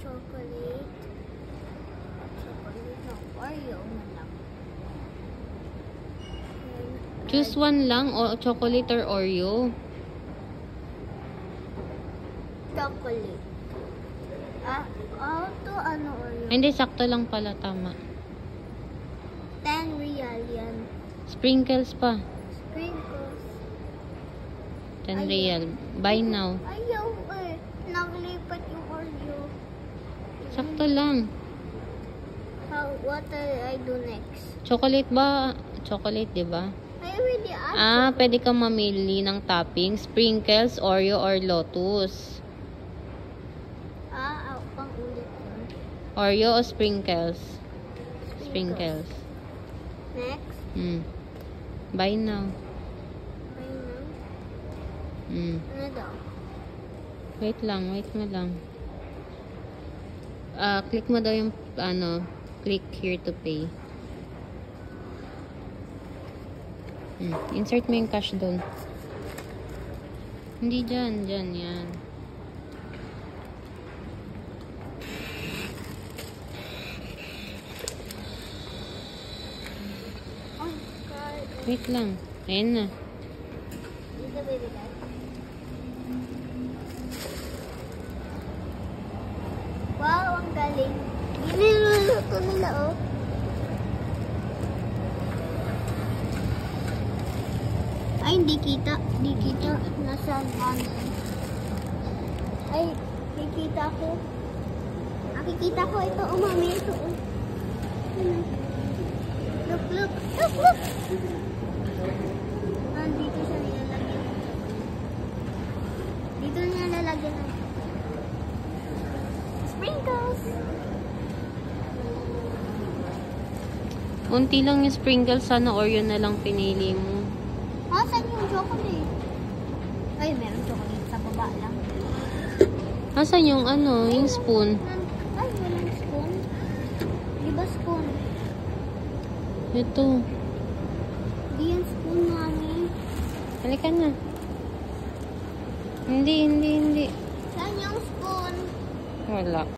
chocolate. Chocolate ng Oreo na lang. Choose one lang, o chocolate or Oreo. Chocolate. To ano Oreo? Hindi, sakto lang pala, tama. 10 real yan. Sprinkles pa. Sprinkles. 10 real. Buy now. Ayaw eh. Naglipat yung Oreo. Sakto lang. What I do next? Chocolate ba? Chocolate, di ba? I already asked. Pwede kang mamili ng topping. Sprinkles, Oreo, or Lotus. Pang ulit yun. Oreo o sprinkles? Sprinkles. Next. Buy now. Ayun na. Ano daw? Wait mo lang. Click mo daw yung, click here to pay. Insert mo yung cash doon. Hindi dyan, yan. Oh, God. Wait lang. Ayan na. Dito, baby guys. Wow, ang galing. Niluluto nila, oh. Ay, hindi kita. Hindi kita. Nasaan ano? Ay, nakikita ko. Nakikita ko ito. Mami, ito. Look. Dito siya nilalagyan. Dito niya lalagyan ng sprinkles. Unti lang yung sprinkles. Sana Oreo na lang pinili mo. Saan yung chocolate? Ay, meron chocolate sa baba lang. Asan yung yung spoon? Ay, walang spoon. Di ba spoon? Ito. Di yan spoon, mami. Halika na. Hindi. Saan yung spoon? Wala.